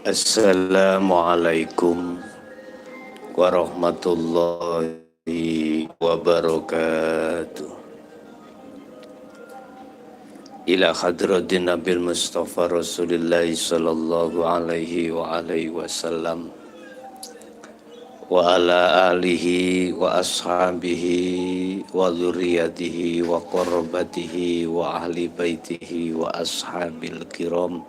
Assalamualaikum warahmatullahi wabarakatuh. Ila hadratin Nabil Mustafa Rasulullah sallallahu alaihi wa alihi wasallam wa ala alihi wa ashabihi wa dzurriyyatihi wa qurrabatihi wa ahli baitihi wa ashabil kiram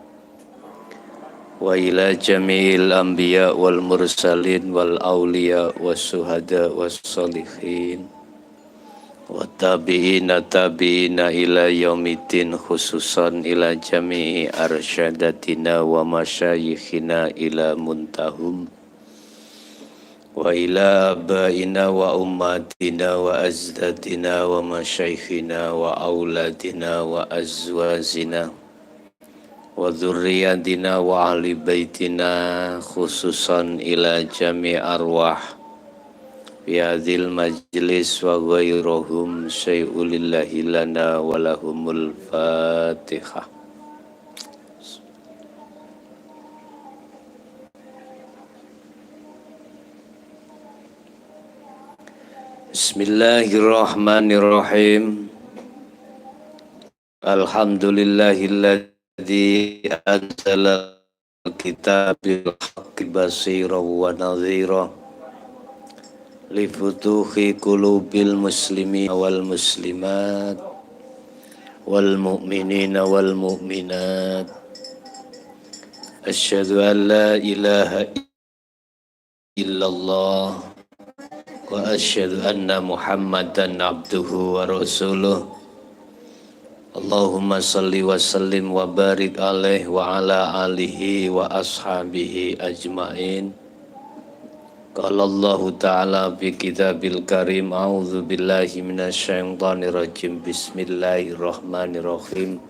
wa ila jami'il anbiya wal mursalin wal awliya was suhada was solihin wa tabi'ina ila yaumiddin, khususan ila jami'i arsyadatina wa masyayikhina ila muntahum wa ila abaina wa ummatina wa azdadina wa masyayikhina wa auladina wa azwazina wa dzurriyyatina wa ahli baitina, khususan ila jami' arwah fi hadzal majlis wa ghairuhum syai'ulillahi lana wa lahumul fatihah. Bismillahirrahmanirrahim. Alhamdulillahilladzi anzala kitabil haqqi basira wa nadhira li futuhi qulubil muslimin wal muslimat wal mu'minina wal mu'minat. Asyhadu an la ilaha illallah wa asyhadu anna Muhammadan abduhu wa rasuluh. Allahumma salli wa sallim wa barik alaihi wa ala alihi wa ashabihi ajma'in. Qala Allah ta'ala fi kitabil karim, a'udzu billahi minasyaitonir rajim, bismillahirrahmanirrahim.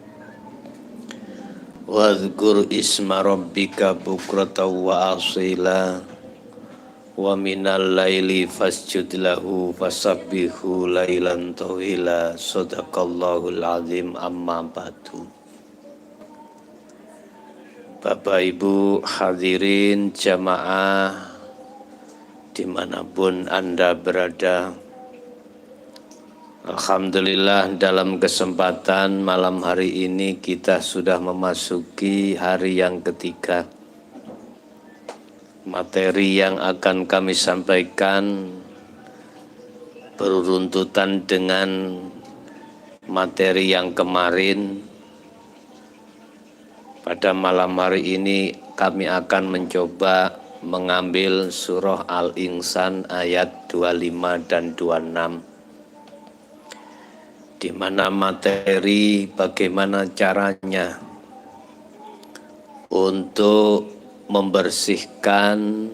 Wadhkur isma rabbika bukratan wa asila wa minal laili fasjud lahu fasabbihu lailan tawila. Sadaqallahul azim. Amma ba'du. Bapak Ibu hadirin jamaah dimanapun Anda berada, alhamdulillah dalam kesempatan malam hari ini kita sudah memasuki hari yang ketiga. Materi yang akan kami sampaikan beruntutan dengan materi yang kemarin. Pada malam hari ini kami akan mencoba mengambil surah Al-Insan ayat 25 dan 26, di mana materi bagaimana caranya untuk membersihkan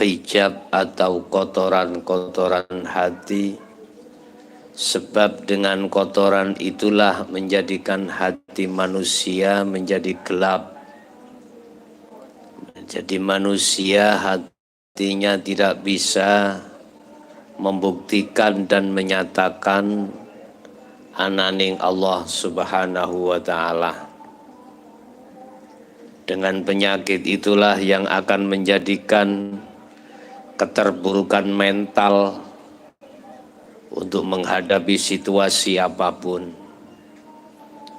hijab atau kotoran-kotoran hati, sebab dengan kotoran itulah menjadikan hati manusia menjadi gelap. Jadi manusia hatinya tidak bisa membuktikan dan menyatakan ananing Allah subhanahu wa ta'ala. Dengan penyakit itulah yang akan menjadikan keterburukan mental untuk menghadapi situasi apapun.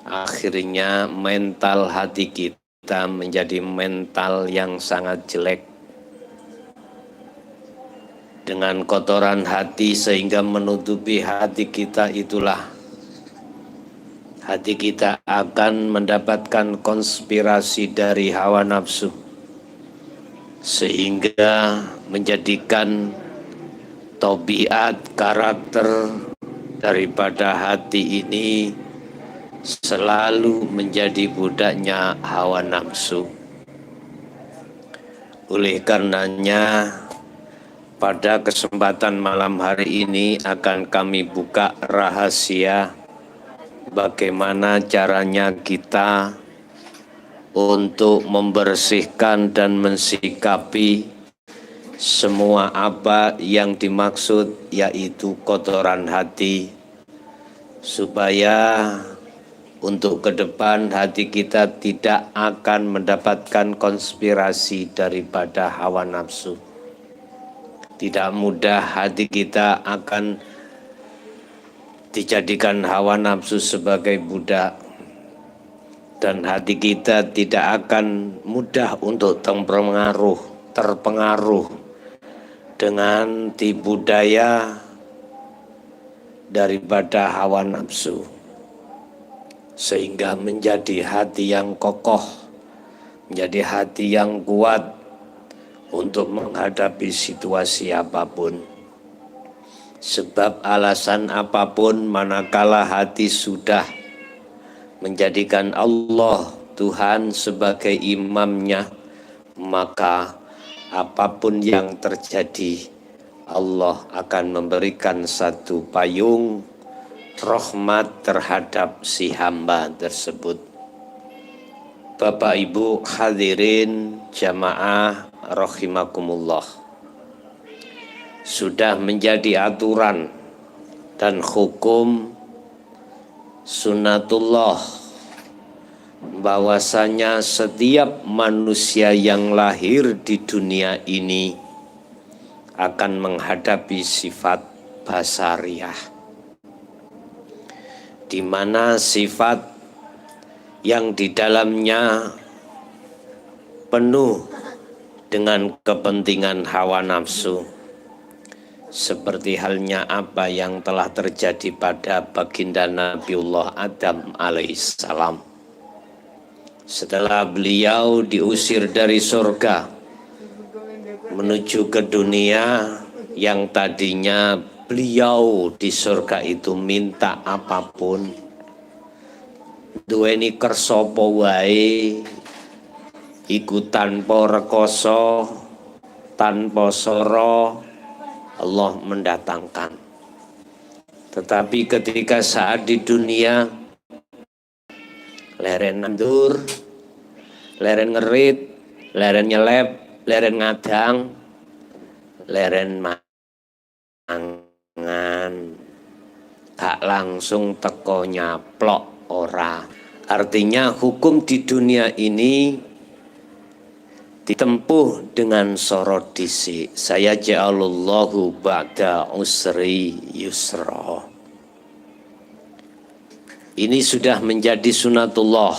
Akhirnya mental hati kita menjadi mental yang sangat jelek. Dengan kotoran hati sehingga menutupi hati kita, itulah hati kita akan mendapatkan konspirasi dari hawa nafsu, sehingga menjadikan tabiat karakter daripada hati ini selalu menjadi budaknya hawa nafsu. Oleh karenanya, pada kesempatan malam hari ini akan kami buka rahasia bagaimana caranya kita untuk membersihkan dan mensikapi semua apa yang dimaksud, yaitu kotoran hati, supaya untuk ke depan hati kita tidak akan mendapatkan konspirasi daripada hawa nafsu. Tidak mudah hati kita akan dijadikan hawa nafsu sebagai budak, dan hati kita tidak akan mudah untuk terpengaruh dengan tipu daya daripada hawa nafsu, sehingga menjadi hati yang kokoh, menjadi hati yang kuat untuk menghadapi situasi apapun. Sebab alasan apapun, manakala hati sudah menjadikan Allah Tuhan sebagai imamnya, maka apapun yang terjadi, Allah akan memberikan satu payung rahmat terhadap si hamba tersebut. Bapak Ibu hadirin jamaah rahimakumullah, sudah menjadi aturan dan hukum sunnatullah bahwasanya setiap manusia yang lahir di dunia ini akan menghadapi sifat basariyah, di mana sifat yang di dalamnya penuh dengan kepentingan hawa nafsu, seperti halnya apa yang telah terjadi pada baginda Nabiullah Adam alaihissalam. Setelah beliau diusir dari surga menuju ke dunia, yang tadinya beliau di surga itu minta apapun, duweni kersa apa wae, iku tanpa rekoso, tanpa soro, Allah mendatangkan. Tetapi ketika saat di dunia, leren nandur, leren ngerit, leren nyelep, leren ngadang, leren mangan, gak langsung teko nyaplok ora. Artinya hukum di dunia ini ditempuh dengan sorot disi. Saya ja'alullahu ba'da usri yusra. Ini sudah menjadi sunatullah.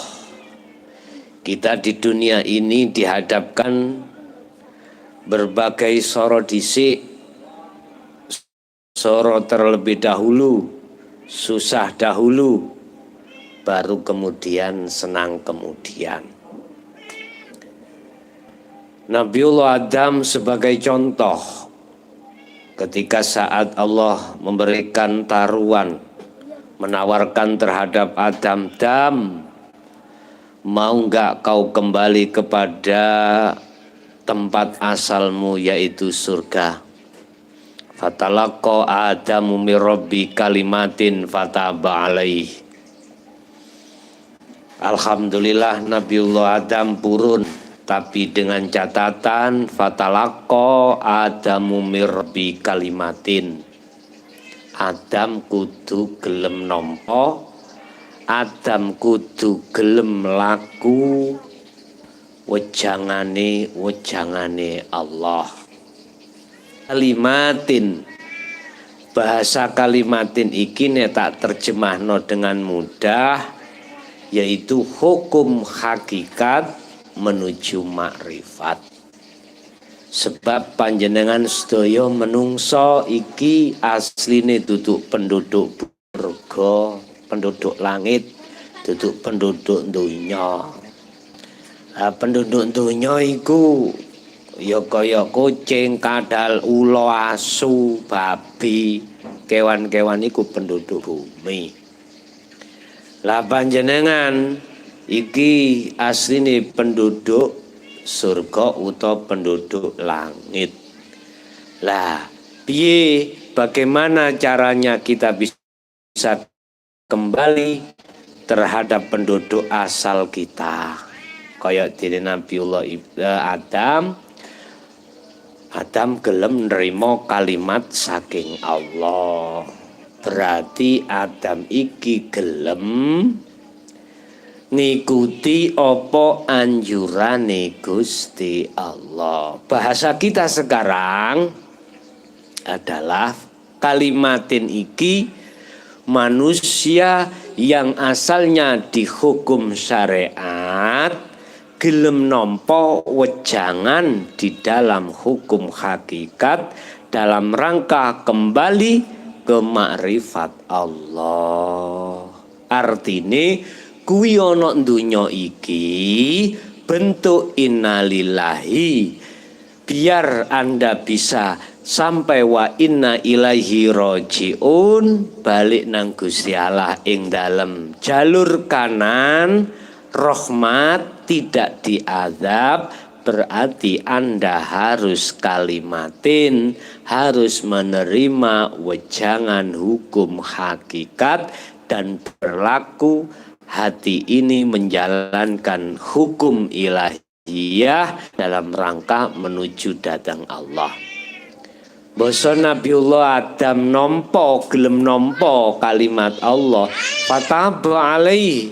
Kita di dunia ini dihadapkan berbagai sorot disi. Sorot terlebih dahulu, susah dahulu, baru kemudian senang kemudian. Nabiullah Adam sebagai contoh, ketika saat Allah memberikan taruhan, menawarkan terhadap Adam, Adam, mau enggak kau kembali kepada tempat asalmu yaitu surga? Fatalaqa Adamu min rabbi kalimatin fataba alaih. Alhamdulillah Nabiullah Adam purun, tapi dengan catatan fatalaqa Adamu min rabbi kalimatin. Adam kudu gelem nampa, Adam kudu gelem laku wejangane Allah. Kalimatin, bahasa kalimatin iki nek tak terjemahno dengan mudah, yaitu hukum hakikat menuju makrifat. Sebab panjenengan sedaya menungso iki asline duduk penduduk surga, penduduk langit, duduk penduduk donya. Penduduk donya iku ya kaya kucing, kadal, ula, asu, babi, kewan-kewan iku penduduk bumi. Lah panjenengan iki asline penduduk surga utawa penduduk langit. Lah piye, bagaimana caranya kita bisa kembali terhadap penduduk asal kita? Kayak dene Nabiullah Adam gelem nerima kalimat saking Allah. Berarti Adam iki gelem ngikuti apa anjurane Gusti Allah. Bahasa kita sekarang adalah kalimatin iki manusia yang asalnya dihukum syariat gelem nampa wejangan di dalam hukum hakikat dalam rangka kembali ke makrifat Allah. Artine kuwi ana donya iki bentuk innalillahi biar Anda bisa sampai wa inna ilaihi rojiun, balik nang Gusti Allah ing dalem jalur kanan rahmat, tidak diazab. Berarti Anda harus kalimatin, harus menerima wejangan hukum hakikat dan berlaku hati ini menjalankan hukum ilahiyah dalam rangka menuju datang Allah. Basa Nabiullah Adam nompo gelem nompo kalimat Allah, fataba alaihi,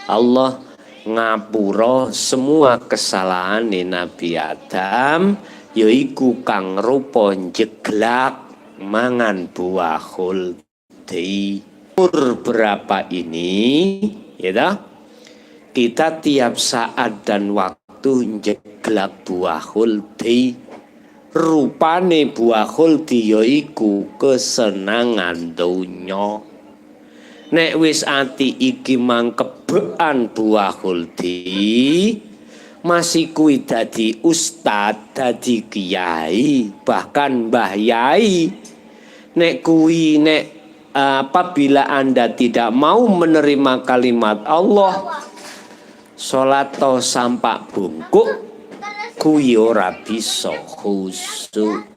Allah ngapura semua kesalahan Nabi Adam, yaiku kang rupa jeglak mangan buah khuldi. Umur berapa ini, ya dah? Kita tiap saat dan waktu jeglak buah khuldi. Rupane buah khuldi yaiku kesenangan donya. Nek wis ati iki mangkebekan buah khuldi, masih kuwi dadi ustad, dadi kiai, bahkan mbah yai. Nek kuwi apabila Anda tidak mau menerima kalimat Allah, salat to sampak bungkuk, kuwi ora bisa khusyuk.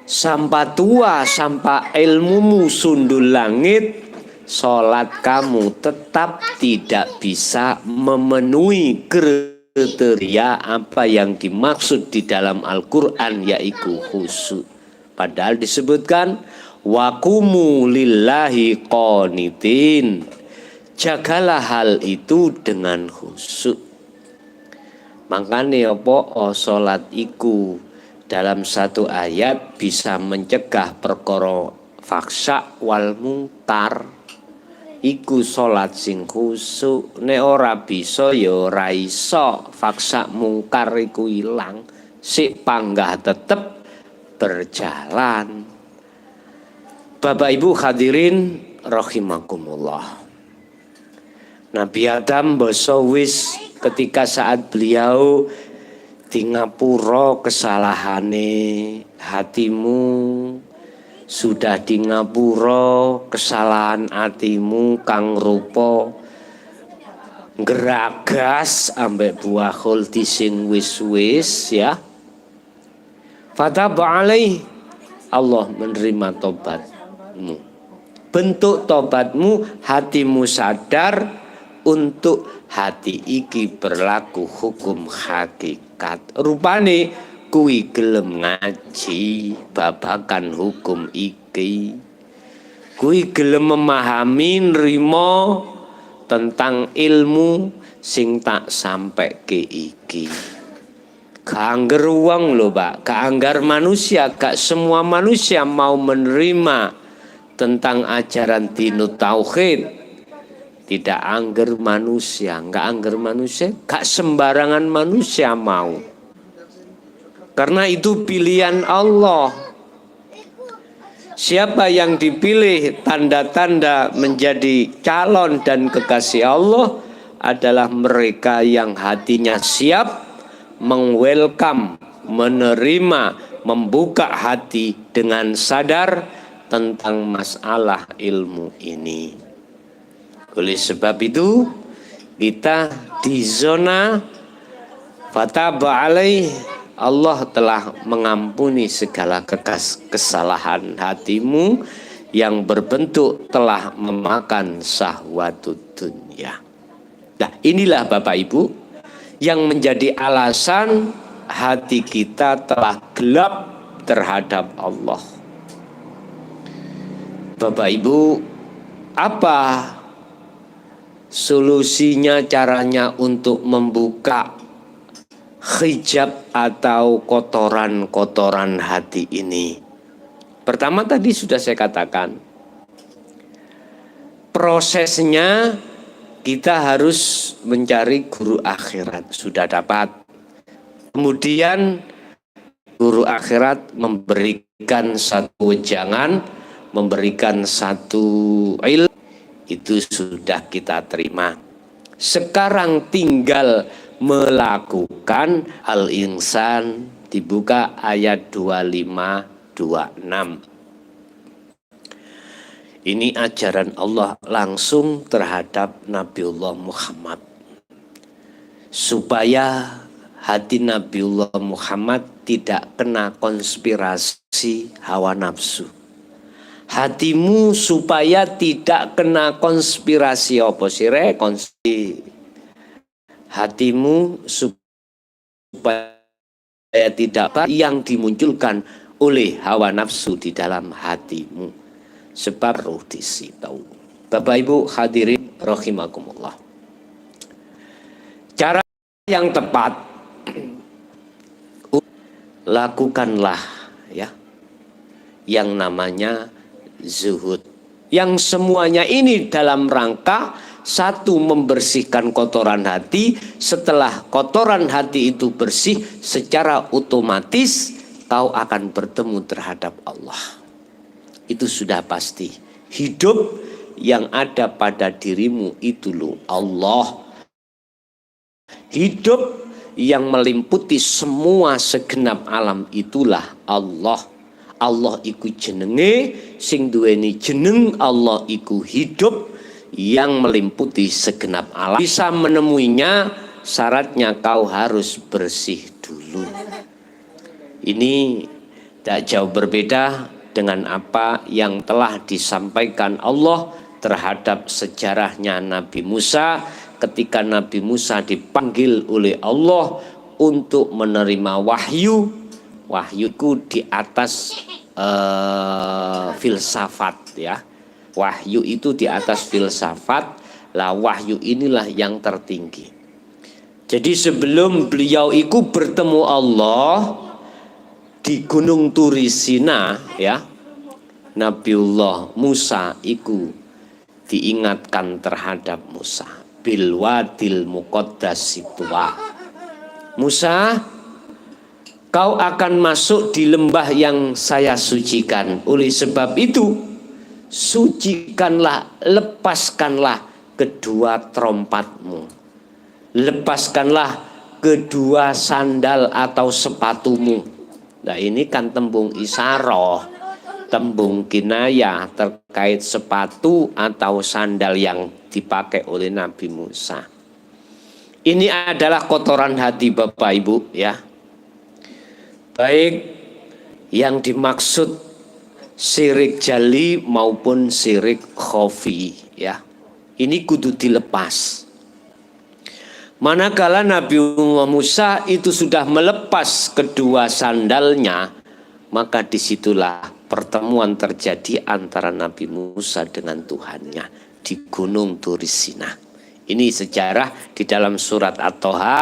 Sampai tua, sampai ilmumu sundul langit, sholat kamu tetap tidak bisa memenuhi kriteria apa yang dimaksud di dalam Al-Quran, yaitu khusyuk. Padahal disebutkan waqumu lillahi qanitin, jagalah hal itu dengan khusyuk. Makanya apa sholat iku dalam satu ayat bisa mencegah perkara faksa wal mungkar. Iku salat sing khusyuk. Nek ora bisa ya ora iso faksa mungkar iku ilang. Sik panggah tetep berjalan. Bapak Ibu hadirin rahimakumullah. Nabi Adam basa wis ketika saat beliau di ngapura kesalahane, hatimu sudah di ngapura kesalahan hatimu kang rupa geragas ambek buah khuldi sing wis-wis ya. Fataba alaih, Allah menerima tobatmu. Bentuk tobatmu, hatimu sadar untuk hati iki berlaku hukum hakikat. Rupane kuwi gelem ngaji babakan hukum iki. Kuwi gelem memahami nrimo tentang ilmu sing tak sampai ke iki. Gak wong lho, Pak. Gak manusia, gak semua manusia mau menerima tentang ajaran dinut tauhid. Tidak angger manusia, enggak angger manusia, gak sembarangan manusia mau. Karena itu pilihan Allah. Siapa yang dipilih tanda-tanda menjadi calon dan kekasih Allah adalah mereka yang hatinya siap meng-welcome, menerima, membuka hati dengan sadar tentang masalah ilmu ini. Oleh sebab itu kita di zona fataba alaih, Allah telah mengampuni segala kesalahan hatimu yang berbentuk telah memakan syahwatud dunya. Nah, inilah Bapak Ibu yang menjadi alasan hati kita telah gelap terhadap Allah. Bapak Ibu, apa Solusinya, caranya untuk membuka hijab atau kotoran-kotoran hati ini. Pertama tadi sudah saya katakan, prosesnya kita harus mencari guru akhirat. Sudah dapat. Kemudian guru akhirat memberikan satu wejangan, memberikan satu ilmu, itu sudah kita terima. Sekarang tinggal melakukan. Al-Insan, dibuka ayat 25-26. Ini ajaran Allah langsung terhadap Nabiullah Muhammad, supaya hati Nabiullah Muhammad tidak kena konspirasi hawa nafsu. Hatimu supaya tidak kena konspirasi apa sih? Hatimu supaya tidak yang dimunculkan oleh hawa nafsu di dalam hatimu. Sebab roh disitau. Bapak Ibu hadirin rahimakumullah. Cara yang tepat, lakukanlah ya yang namanya zuhud. Yang semuanya ini dalam rangka satu, membersihkan kotoran hati. Setelah kotoran hati itu bersih, secara otomatis kau akan bertemu terhadap Allah. Itu sudah pasti. Hidup yang ada pada dirimu itu loh Allah. Hidup yang meliputi semua segenap alam itulah Allah. Allah iku jenenge, sing duweni jeneng Allah iku hidup yang meliputi segenap alam. Bisa menemuinya, syaratnya kau harus bersih dulu. Ini tidak jauh berbeda dengan apa yang telah disampaikan Allah terhadap sejarahnya Nabi Musa. Ketika Nabi Musa dipanggil oleh Allah untuk menerima wahyu. Wahyuku di atas filsafat ya. Wahyu itu di atas filsafat. Lah wahyu inilah yang tertinggi. Jadi sebelum beliau itu bertemu Allah di Gunung Turisina ya, Nabiullah Musa itu diingatkan terhadap Musa bil wadil muqaddas Tuwa. Musa, kau akan masuk di lembah yang saya sucikan. Oleh sebab itu, sucikanlah, lepaskanlah kedua trompatmu. Lepaskanlah kedua sandal atau sepatumu. Nah ini kan tembung isyarah, tembung kinayah terkait sepatu atau sandal yang dipakai oleh Nabi Musa. Ini adalah kotoran hati Bapak Ibu ya. Baik yang dimaksud syirik jali maupun syirik khafi ya. Ini kudu dilepas. Manakala Nabi Musa itu sudah melepas kedua sandalnya, maka disitulah pertemuan terjadi antara Nabi Musa dengan Tuhannya di Gunung Turisina. Ini sejarah di dalam surat At-Toha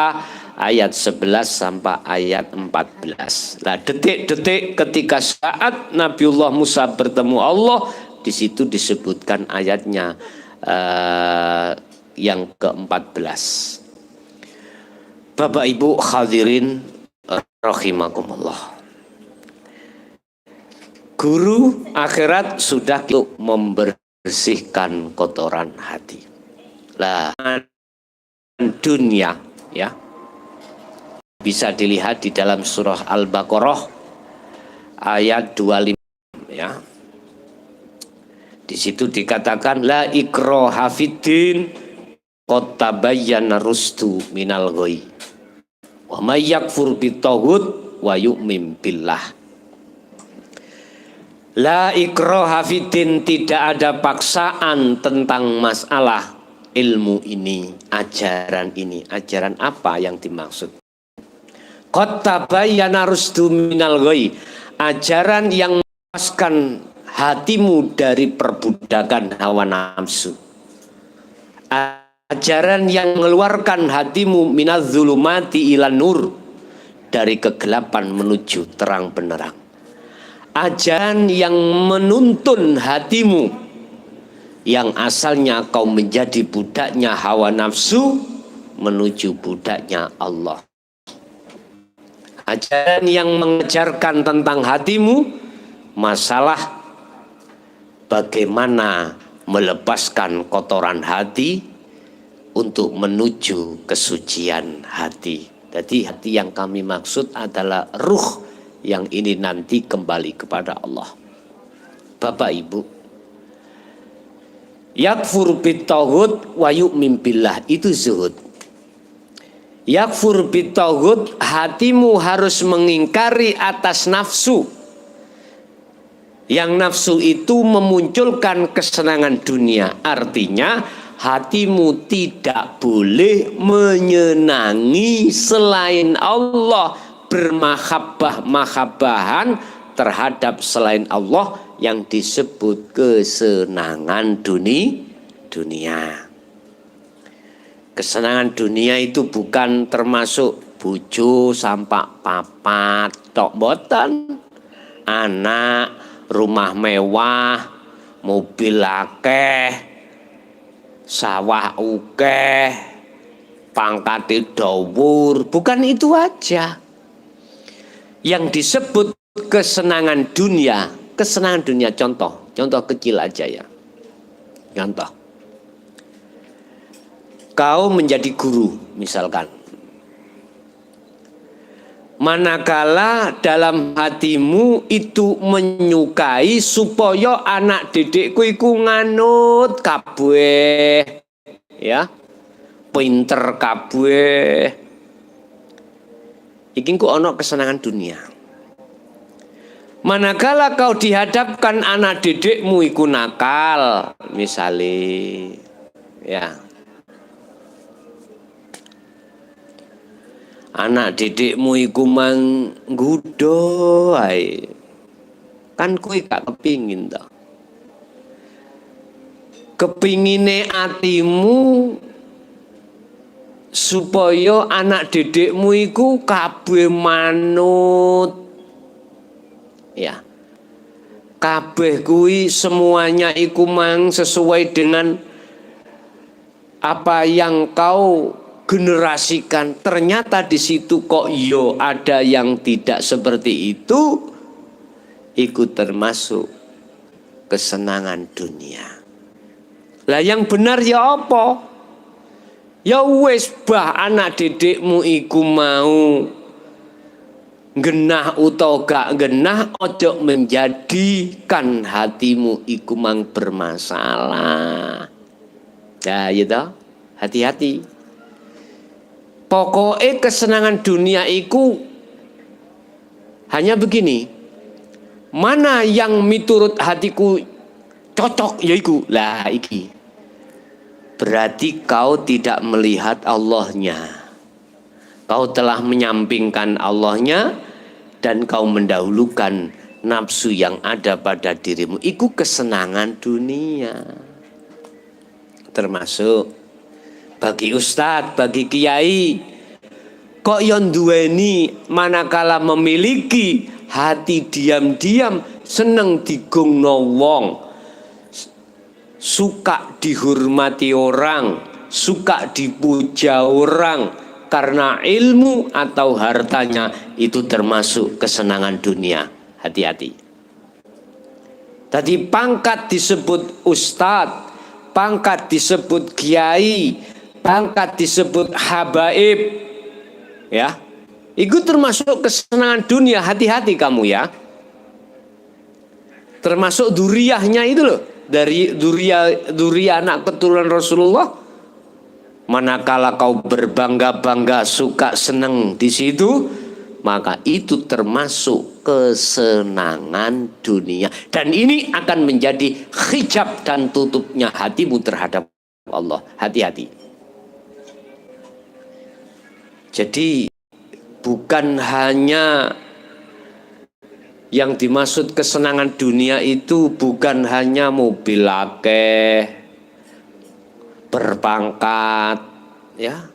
ayat 11 sampai ayat 14. Nah, detik-detik ketika saat Nabiullah Musa bertemu Allah, di situ disebutkan ayatnya yang ke-14. Bapak Ibu hadirin rahimakumullah. Guru akhirat sudah membersihkan kotoran hati. Lah dunia ya bisa dilihat di dalam surah Al-Baqarah ayat 25 ya. Di situ dikatakan la ikraha fiddin qad tabayyana rusdu minal ghayy wa may yakfur bitaghut wa yu'min billah. La ikraha fiddin, tidak ada paksaan tentang masalah ilmu ini, ajaran ini. Ajaran apa yang dimaksud? Qad tabayyana rusdu minal ghayy, ajaran yang melepaskan hatimu dari perbudakan hawa nafsu. Ajaran yang mengeluarkan hatimu minaz zulumati ilan nur, dari kegelapan menuju terang benderang. Ajaran yang menuntun hatimu yang asalnya kau menjadi budaknya hawa nafsu menuju budaknya Allah. Ajaran yang mengajarkan tentang hatimu masalah bagaimana melepaskan kotoran hati untuk menuju kesucian hati. Jadi hati yang kami maksud adalah ruh yang ini nanti kembali kepada Allah. Bapak Ibu, yakfur bitaghut wa yu'min billah, itu zuhud. Yakfur bitaghut, hatimu harus mengingkari atas nafsu. Yang nafsu itu memunculkan kesenangan dunia. Artinya hatimu tidak boleh menyenangi selain Allah, bermahabbah-mahabbahan terhadap selain Allah yang disebut kesenangan dunia. Kesenangan dunia itu bukan termasuk bojo sampak papat tok boten, anak, rumah mewah, mobil akeh, sawah ukeh, pangkat dawur, bukan itu aja. Yang disebut kesenangan dunia contoh kecil aja ya. Contoh, kau menjadi guru misalkan. Manakala dalam hatimu itu menyukai supaya anak didikku iku nganut kabeh, ya, pinter kabeh. Iki ku ono kesenangan dunia. Manakala kau dihadapkan anak didikmu iku nakal, misale, ya. Anak didikmu iku mang nggodho ae. Kan kowe gak kepingin to. Kepingine atimu supaya anak didikmu iku kabeh manut. Ya. Kabeh kuwi semuanya iku mang sesuai dengan apa yang kau generasikan. Ternyata di situ kok yo ada yang tidak seperti itu. Ikut termasuk kesenangan dunia. Lah yang benar ya apa? Ya wis bah anak didikmu iku mau genah utawa gak genah, ojo menjadikan hatimu iku mang bermasalah. Ya gitu, hati-hati. Pokoknya kesenangan dunia iku hanya begini. Mana yang miturut hatiku cocok yaiku. Lah iki. Berarti kau tidak melihat Allahnya. Kau telah menyampingkan Allahnya dan kau mendahulukan nafsu yang ada pada dirimu. Iku kesenangan dunia. Termasuk bagi ustadz, bagi kiai, kok yon duweni manakala memiliki hati diam-diam seneng digungno wong, suka dihormati orang, suka dipuja orang karena ilmu atau hartanya, itu termasuk kesenangan dunia. Hati-hati. Tadi pangkat disebut ustadz, pangkat disebut kiai, pangkat disebut habaib, ya, itu termasuk kesenangan dunia. Hati-hati kamu ya. Termasuk duriyahnya itu loh, dari duriyah anak keturunan Rasulullah. Manakala kau berbangga-bangga, suka senang di situ, maka itu termasuk kesenangan dunia. Dan ini akan menjadi hijab dan tutupnya hatimu terhadap Allah. Hati-hati. Jadi bukan hanya yang dimaksud kesenangan dunia itu bukan hanya mobil akeh, berpangkat, ya.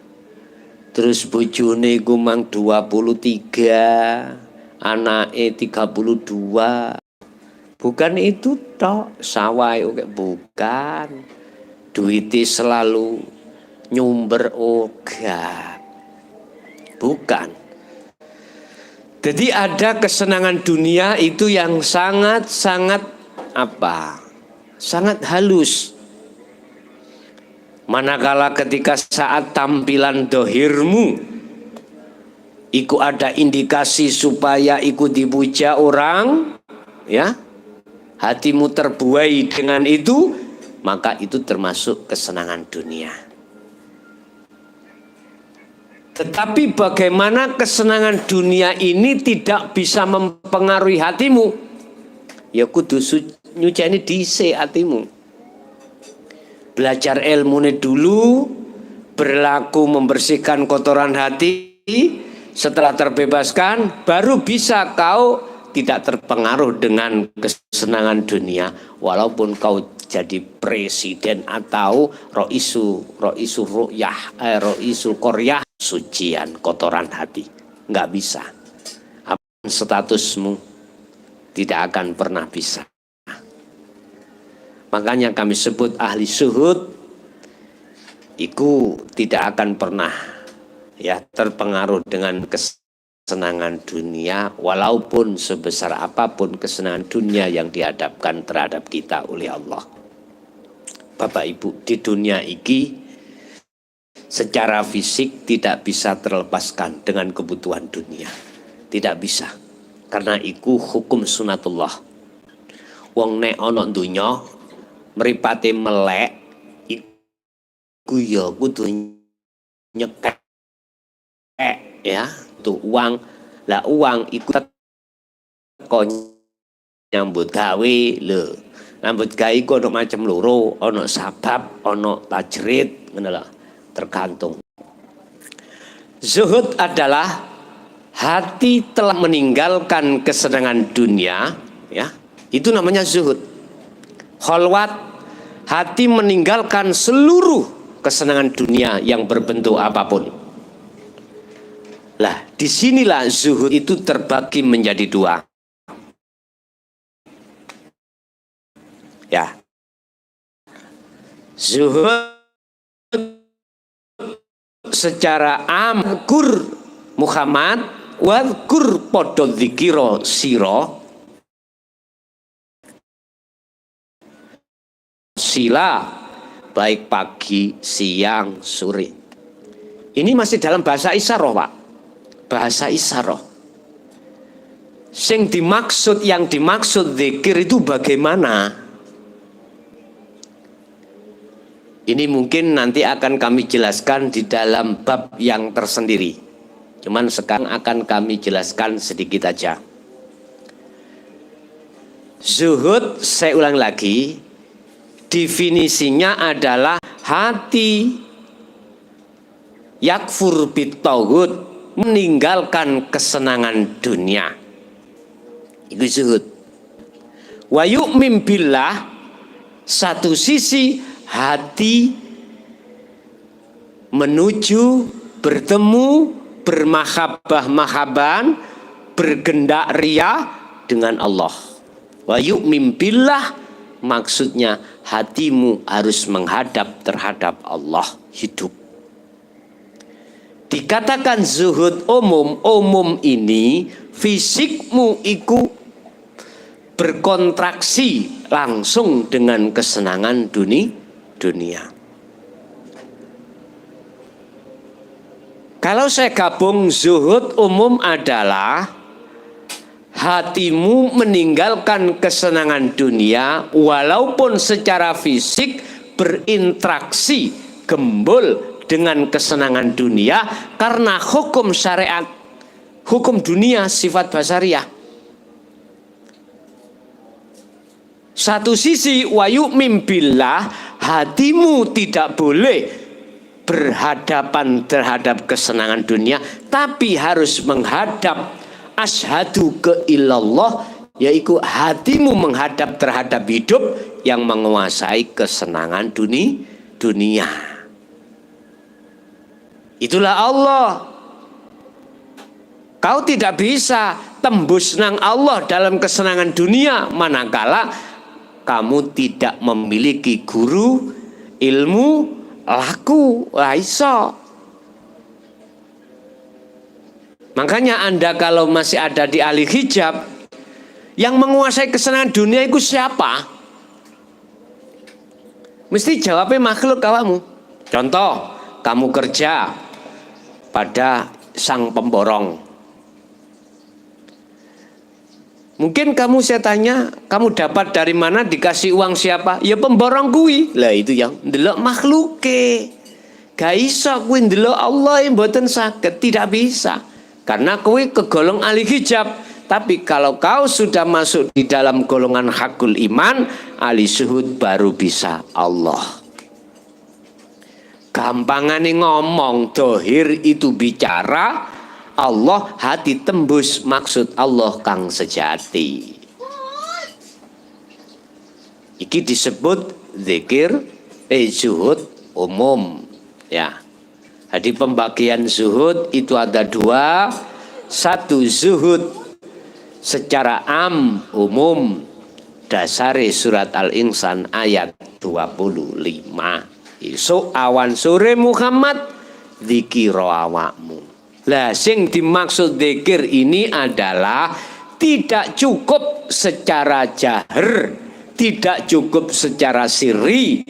Terus bojone iku mang 23, anake 32. Bukan itu tok, sawah oke bukan. Duitnya selalu nyumber oga. Bukan. Jadi ada kesenangan dunia itu yang sangat-sangat apa? Sangat halus. Manakala ketika saat tampilan dohirmu iku ada indikasi supaya ikut dipuja orang, ya, hatimu terbuai dengan itu, maka itu termasuk kesenangan dunia. Tetapi bagaimana kesenangan dunia ini tidak bisa mempengaruhi hatimu? Ya kudu nyuceni dhisik hatimu. Belajar ilmune dulu, berlaku membersihkan kotoran hati, setelah terbebaskan baru bisa kau tidak terpengaruh dengan kesenangan dunia, walaupun kau jadi presiden atau roisul koryah, sucian kotoran hati, nggak bisa. Statusmu tidak akan pernah bisa. Makanya kami sebut ahli zuhud itu tidak akan pernah ya terpengaruh dengan kesenangan dunia, walaupun sebesar apapun kesenangan dunia yang dihadapkan terhadap kita oleh Allah. Bapak Ibu, di dunia ini secara fisik tidak bisa terlepaskan dengan kebutuhan dunia. Tidak bisa. Karena itu hukum sunatullah. Wong nek ana dunya mripate melek iku ya kudu nyekek ya, tuh uang. Lah uang iku teko nyambut gawe lho. Nyambut gawe iku ana macam loro, ana sabab, ana tajrid, ngono lho. Tergantung. Zuhud adalah hati telah meninggalkan kesenangan dunia, ya. Itu namanya zuhud. Khalwat, hati meninggalkan seluruh kesenangan dunia yang berbentuk apapun. Lah, disinilah zuhud itu terbagi menjadi dua. Ya. Zuhud secara amkur Muhammad wadkur podo dzikira sira sila baik pagi, siang, sore. Ini masih dalam bahasa isyarah, Pak. Bahasa isyarah. Yang dimaksud zikir itu bagaimana? Ini mungkin nanti akan kami jelaskan di dalam bab yang tersendiri. Cuman sekarang akan kami jelaskan sedikit aja. Zuhud, saya ulang lagi, definisinya adalah hati yakfur bitauhud, meninggalkan kesenangan dunia. Itu zuhud. Wa yu'min billah, satu sisi hati menuju bertemu bermahabbah-mahabban, bergendak ria dengan Allah. Wa yu'min billah maksudnya hatimu harus menghadap terhadap Allah, hidup. Dikatakan zuhud umum ini fisikmu iku berkontraksi langsung dengan kesenangan dunia. Kalau saya gabung, zuhud umum adalah hatimu meninggalkan kesenangan dunia walaupun secara fisik berinteraksi gembul dengan kesenangan dunia karena hukum syariat, hukum dunia sifat basariah. Satu sisi wa yu'min billah, hatimu tidak boleh berhadapan terhadap kesenangan dunia, tapi harus menghadap asyhadu ke ilallah, yaitu hatimu menghadap terhadap hidup yang menguasai kesenangan dunia. Itulah Allah. Kau tidak bisa tembus nang Allah dalam kesenangan dunia manakala kamu tidak memiliki guru, ilmu, laku, iso. Makanya Anda kalau masih ada di ahli hijab, yang menguasai kesenangan dunia itu siapa? Mesti jawabnya makhluk kamu. Contoh, kamu kerja pada sang pemborong. Mungkin kamu saya tanya, kamu dapat dari mana, dikasih uang siapa? Ya pemborong kui. Lah itu yang ndelok makhluke. Gak iso kui ndelok Allah yang mboten saged, tidak bisa. Karena kui kegolong ahli hijab. Tapi kalau kau sudah masuk di dalam golongan hakul iman, ahli syuhud baru bisa Allah. Gampangane ngomong, dohir itu bicara, Allah hati tembus, maksud Allah kang sejati. Iki disebut zikir zuhud umum, ya. Jadi pembagian zuhud itu ada dua. Satu zuhud secara umum, dasari surat Al-Insan ayat 25. Isu awan sore Muhammad zikiro awakmu. Lah sing dimaksud zikir ini adalah tidak cukup secara jahar, tidak cukup secara sirri,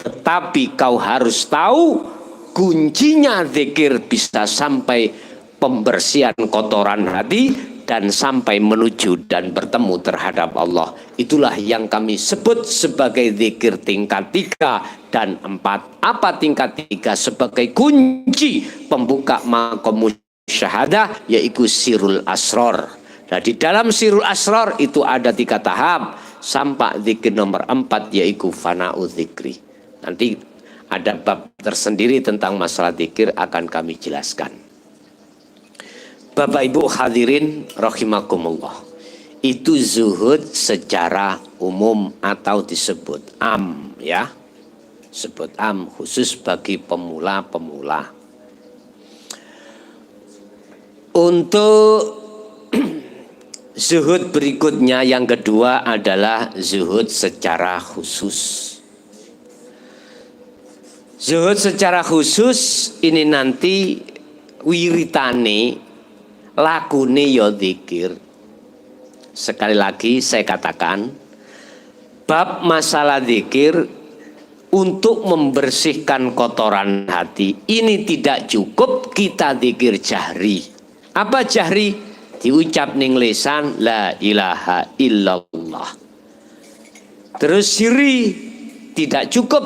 tetapi kau harus tahu kuncinya zikir bisa sampai pembersihan kotoran hati dan sampai menuju dan bertemu terhadap Allah. Itulah yang kami sebut sebagai zikir tingkat 3 dan 4. Apa tingkat 3? Sebagai kunci pembuka makom syahadah, yaitu sirul asror. Nah, di dalam sirul asror itu ada 3 tahap sampai zikir nomor 4, yaitu fana'u zikri. Nanti ada bab tersendiri tentang masalah zikir akan kami jelaskan. Bapak Ibu hadirin rahimakumullah. Itu zuhud secara umum atau disebut ya. Sebut khusus bagi pemula-pemula. Untuk zuhud berikutnya yang kedua adalah zuhud secara khusus. Zuhud secara khusus ini nanti wiritane lakune ya zikir. Sekali lagi saya katakan, bab masalah zikir untuk membersihkan kotoran hati ini tidak cukup kita zikir jahri. Apa jahri? Diucap ning lisan la ilaha illallah. Terus siri tidak cukup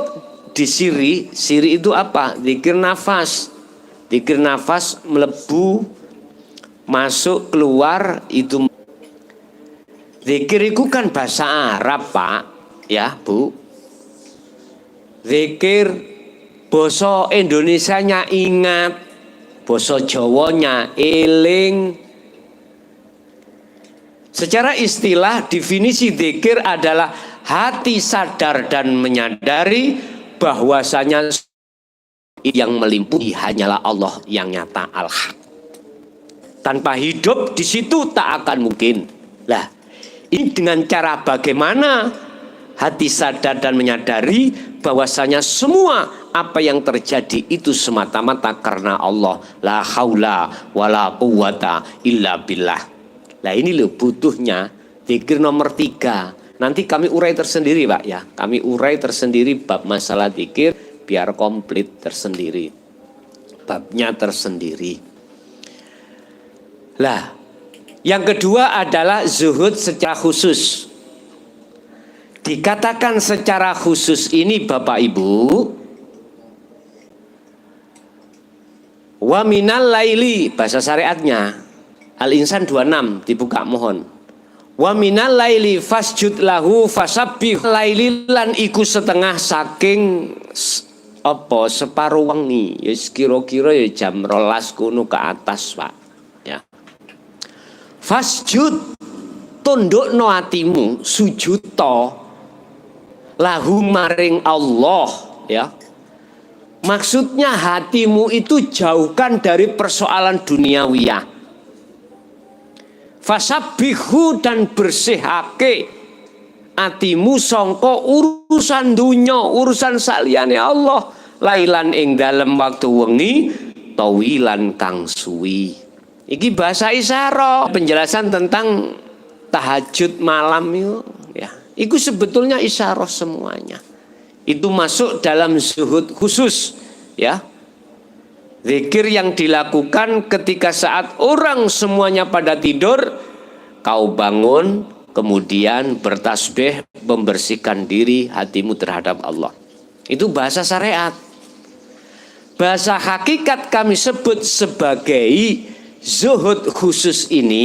di siri. Siri itu apa? Zikir nafas. Zikir nafas melebu, masuk keluar itu. Zikir itu kan bahasa Arab, Pak, ya Bu. Zikir basa Indonesianya ingat, basa Jawanya eling. Secara istilah definisi zikir adalah hati sadar dan menyadari bahwasanya yang meliputi hanyalah Allah yang nyata al-haq. Tanpa hidup di situ tak akan mungkin. Lah, ini dengan cara bagaimana hati sadar dan menyadari bahwasanya semua apa yang terjadi itu semata-mata karena Allah. La haula wala quwata illa billah. Lah ini loh butuhnya zikir nomor 3. Nanti kami urai tersendiri, Pak, ya. Kami urai tersendiri bab masalah zikir biar komplit tersendiri. Babnya tersendiri. Lah, yang kedua adalah zuhud secara khusus. Dikatakan secara khusus ini Bapak Ibu, wa minal laili, bahasa syariatnya Al-Insan 26, dibuka mohon. Wa minal laili fasjud lahu fasabbih. Laili lan iku setengah saking apa separuh wengi, ya kira-kira ya jam 12 kuno ke atas, Pak, ya. Fasjud, tundukno atimu, sujud to lahu maring Allah, ya. Maksudnya hatimu itu jauhkan dari persoalan duniawiyah. Fasabbihu dan bersihake atimu songko urusan dunya, urusan saliyane Allah. Lailan ing dalem waktu wengi tawilan kang suwi. Iki bahasa isyarah, penjelasan tentang tahajud malam itu ya. Itu sebetulnya isyarah semuanya. Itu masuk dalam zuhud khusus ya. Zikir yang dilakukan ketika saat orang semuanya pada tidur, kau bangun, kemudian bertasbih, membersihkan diri hatimu terhadap Allah. Itu bahasa syariat. Bahasa hakikat kami sebut sebagai zuhud khusus ini